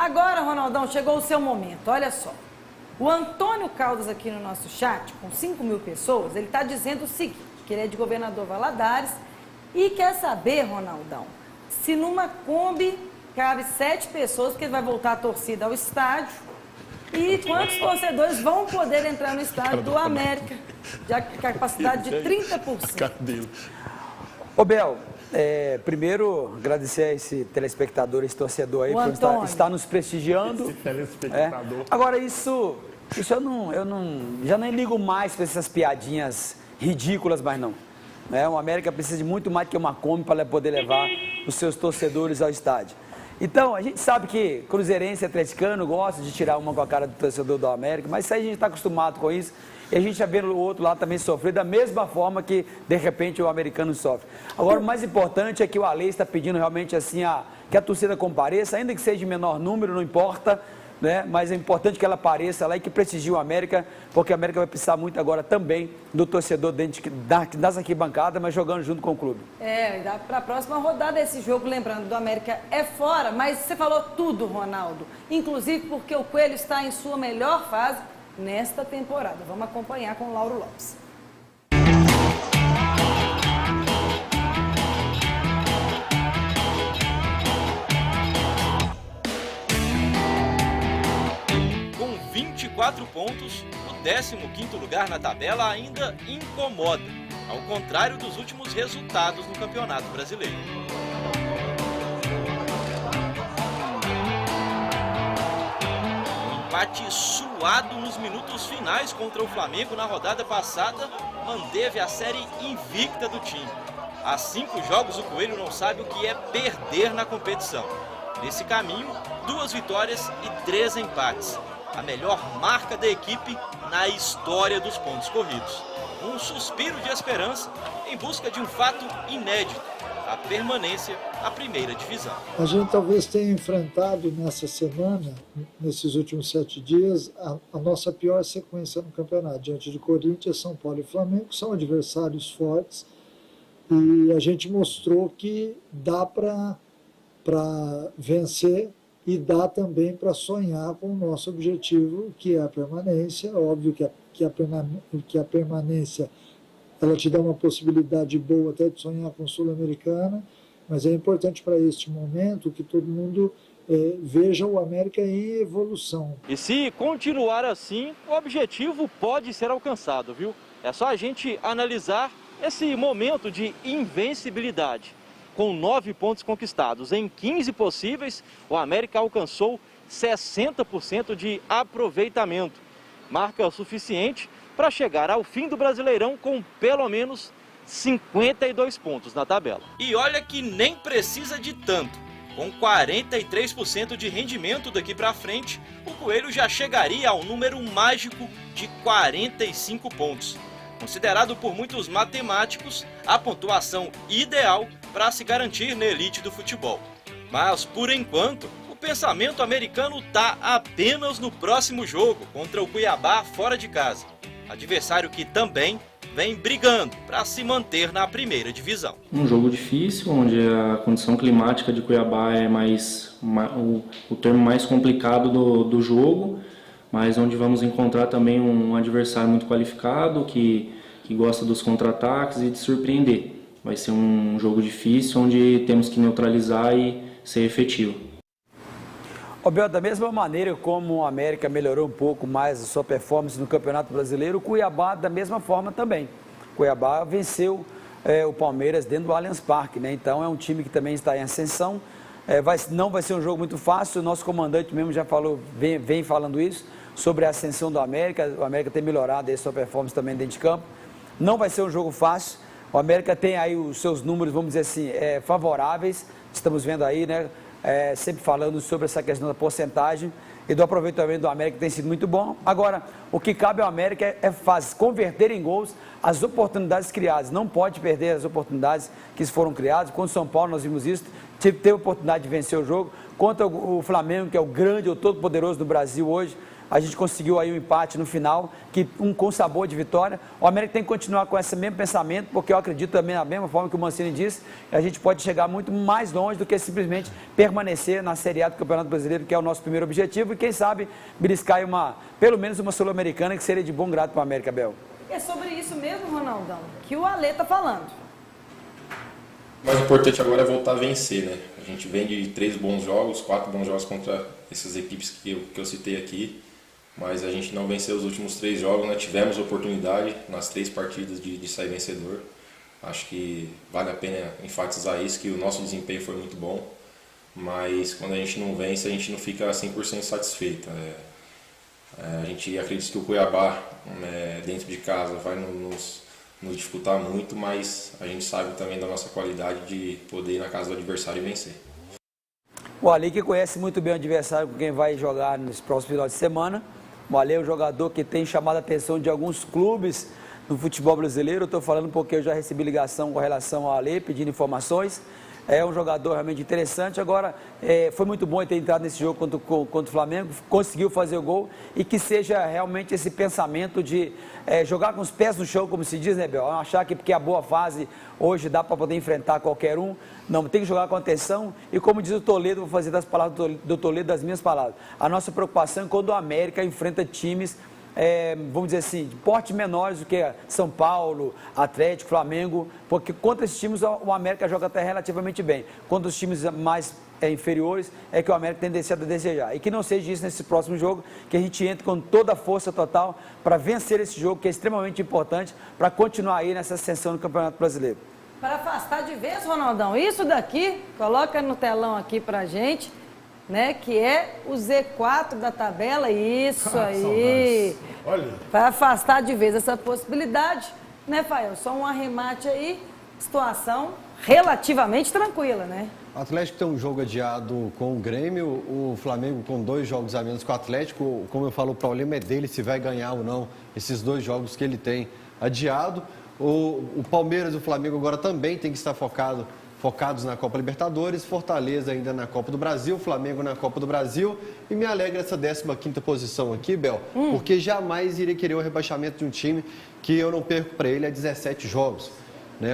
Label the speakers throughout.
Speaker 1: Agora, Ronaldão, chegou o seu momento, olha só. O Antônio Caldas aqui no nosso chat, com 5.000 pessoas, ele está dizendo o seguinte, que ele é de Governador Valadares e quer saber, Ronaldão, se numa Kombi cabe 7 pessoas, porque ele vai voltar a torcida ao estádio, e quantos torcedores vão poder entrar no estádio do América, de capacidade de 30%.
Speaker 2: Ô, Bel, primeiro agradecer a esse telespectador, esse torcedor aí, por estar nos prestigiando.
Speaker 3: Esse telespectador.
Speaker 2: Agora, isso eu já nem ligo mais para essas piadinhas ridículas, mas não. O América precisa de muito mais que uma Kombi para poder levar os seus torcedores ao estádio. Então, a gente sabe que cruzeirense e atleticano gosta de tirar uma com a cara do torcedor do América, mas isso aí a gente está acostumado com isso. E a gente já vê o outro lado também sofrer da mesma forma que, de repente, o americano sofre. Agora, o mais importante é que o Ale está pedindo realmente assim que a torcida compareça, ainda que seja em menor número, não importa, né? Mas é importante que ela apareça lá e que prestigie o América, porque a América vai precisar muito agora também do torcedor dentro das arquibancadas, mas jogando junto com o clube. Dá
Speaker 1: para a próxima rodada esse jogo, lembrando, do América é fora, mas você falou tudo, Ronaldo, inclusive porque o Coelho está em sua melhor fase nesta temporada. Vamos acompanhar com o Lauro Lopes.
Speaker 4: Com 24 pontos, o 15º lugar na tabela ainda incomoda, ao contrário dos últimos resultados no Campeonato Brasileiro. Empate suado nos minutos finais contra o Flamengo na rodada passada manteve a série invicta do time. Há 5 jogos o Coelho não sabe o que é perder na competição. Nesse caminho, 2 vitórias e 3 empates. A melhor marca da equipe na história dos pontos corridos. Um suspiro de esperança em busca de um fato inédito, a permanência à primeira divisão.
Speaker 5: A gente talvez tenha enfrentado nessa semana, nesses últimos 7 dias, a nossa pior sequência no campeonato. Diante de Corinthians, São Paulo e Flamengo, que são adversários fortes, e a gente mostrou que dá para vencer e dá também para sonhar com o nosso objetivo, que é a permanência. Óbvio que a permanência ela te dá uma possibilidade boa até de sonhar com Sul-Americana, mas é importante para este momento que todo mundo veja o América em evolução.
Speaker 6: E se continuar assim, o objetivo pode ser alcançado, viu? É só a gente analisar esse momento de invencibilidade. Com 9 pontos conquistados em 15 possíveis, o América alcançou 60% de aproveitamento. Marca suficiente para chegar ao fim do Brasileirão com pelo menos 52 pontos na tabela.
Speaker 4: E olha que nem precisa de tanto. Com 43% de rendimento daqui para frente, o Coelho já chegaria ao número mágico de 45 pontos. Considerado por muitos matemáticos a pontuação ideal para se garantir na elite do futebol. Mas, por enquanto, o pensamento americano está apenas no próximo jogo contra o Cuiabá fora de casa. Adversário que também vem brigando para se manter na primeira divisão.
Speaker 7: Um jogo difícil, onde a condição climática de Cuiabá é o termo mais complicado do jogo, mas onde vamos encontrar também um adversário muito qualificado, que gosta dos contra-ataques e de surpreender. Vai ser um jogo difícil, onde temos que neutralizar e ser efetivo.
Speaker 2: Bel, da mesma maneira como o América melhorou um pouco mais a sua performance no Campeonato Brasileiro, o Cuiabá da mesma forma também. O Cuiabá venceu o Palmeiras dentro do Allianz Parque, né? Então é um time que também está em ascensão. Não vai ser um jogo muito fácil, o nosso comandante mesmo já falou, vem falando isso, sobre a ascensão do América. O América tem melhorado a sua performance também dentro de campo. Não vai ser um jogo fácil. O América tem aí os seus números, vamos dizer assim, favoráveis. Estamos vendo aí, né? Sempre falando sobre essa questão da porcentagem e do aproveitamento do América, que tem sido muito bom. Agora, o que cabe ao América é converter em gols as oportunidades criadas. Não pode perder as oportunidades que foram criadas. Contra o São Paulo, nós vimos isso, teve a oportunidade de vencer o jogo. Contra o Flamengo, que é o grande, o todo-poderoso do Brasil hoje, a gente conseguiu aí um empate no final, com sabor de vitória. O América tem que continuar com esse mesmo pensamento, porque eu acredito também, da mesma forma que o Mancini disse, que a gente pode chegar muito mais longe do que simplesmente permanecer na Série A do Campeonato Brasileiro, que é o nosso primeiro objetivo, e quem sabe beliscar pelo menos uma Sul-Americana, que seria de bom grado para o América, Bel.
Speaker 1: É sobre isso mesmo, Ronaldão, que o Alê está falando.
Speaker 3: Mas o importante agora é voltar a vencer, né? A gente vem de 3 bons jogos, 4 bons jogos contra essas equipes que eu citei aqui, mas a gente não venceu os últimos 3 jogos, né? Tivemos oportunidade nas 3 partidas de sair vencedor. Acho que vale a pena enfatizar isso, que o nosso desempenho foi muito bom, mas quando a gente não vence, a gente não fica 100% satisfeito. A gente acredita que o Cuiabá, dentro de casa, vai nos dificultar muito, mas a gente sabe também da nossa qualidade de poder ir na casa do adversário e vencer.
Speaker 2: O Alê, que conhece muito bem o adversário com quem vai jogar nos próximos finais de semana. O Alê é um jogador que tem chamado a atenção de alguns clubes no futebol brasileiro. Eu estou falando porque eu já recebi ligação com relação ao Alê, pedindo informações. É um jogador realmente interessante. Agora, foi muito bom ele ter entrado nesse jogo contra o Flamengo, conseguiu fazer o gol, e que seja realmente esse pensamento de jogar com os pés no chão, como se diz, né, Bel? Achar que porque a boa fase hoje dá para poder enfrentar qualquer um. Não, tem que jogar com atenção, e como diz o Toledo, vou fazer das palavras do Toledo das minhas palavras. A nossa preocupação é quando o América enfrenta times, vamos dizer assim, de porte menores do que São Paulo, Atlético, Flamengo, porque contra esses times o América joga até relativamente bem. Contra os times mais inferiores é que o América tem deixado a desejar. E que não seja isso nesse próximo jogo, que a gente entre com toda a força total para vencer esse jogo, que é extremamente importante para continuar aí nessa ascensão do Campeonato Brasileiro.
Speaker 1: Para afastar de vez, Ronaldão, isso daqui, coloca no telão aqui pra gente, né, que é o Z4 da tabela, isso aí.
Speaker 8: Olha.
Speaker 1: Para afastar de vez essa possibilidade, né, Fael? Só um arremate aí, situação relativamente tranquila, né?
Speaker 8: O Atlético tem um jogo adiado com o Grêmio, o Flamengo com 2 jogos a menos com o Atlético. Como eu falo, o problema é dele se vai ganhar ou não esses 2 jogos que ele tem adiado. O Palmeiras e o Flamengo agora também tem que estar focados na Copa Libertadores, Fortaleza ainda na Copa do Brasil, Flamengo na Copa do Brasil. E me alegra essa 15ª posição aqui, Bel, porque jamais iria querer o rebaixamento de um time que eu não perco para ele há 17 jogos.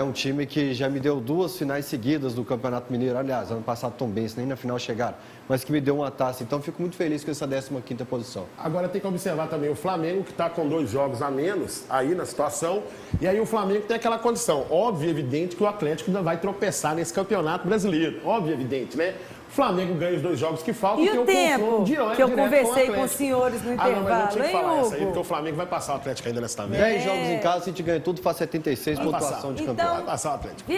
Speaker 8: Um time que já me deu 2 finais seguidas do Campeonato Mineiro. Aliás, ano passado Tombense, nem na final chegaram, mas que me deu uma taça. Então, fico muito feliz com essa 15ª posição.
Speaker 9: Agora tem que observar também o Flamengo, que está com 2 jogos a menos aí na situação. E aí o Flamengo tem aquela condição. Óbvio e evidente que o Atlético ainda vai tropeçar nesse Campeonato Brasileiro. Óbvio e evidente, né? O Flamengo ganha os 2 jogos que faltam.
Speaker 1: E o tempo que eu conversei com os senhores no intervalo,
Speaker 9: mas eu tinha que falar
Speaker 1: hein,
Speaker 9: essa aí, porque o Flamengo vai passar o Atlético ainda nessa tabela.
Speaker 8: 10 jogos em casa, se a gente ganha tudo, faz 76 pontuação de campeão.
Speaker 9: Vai passar o Atlético.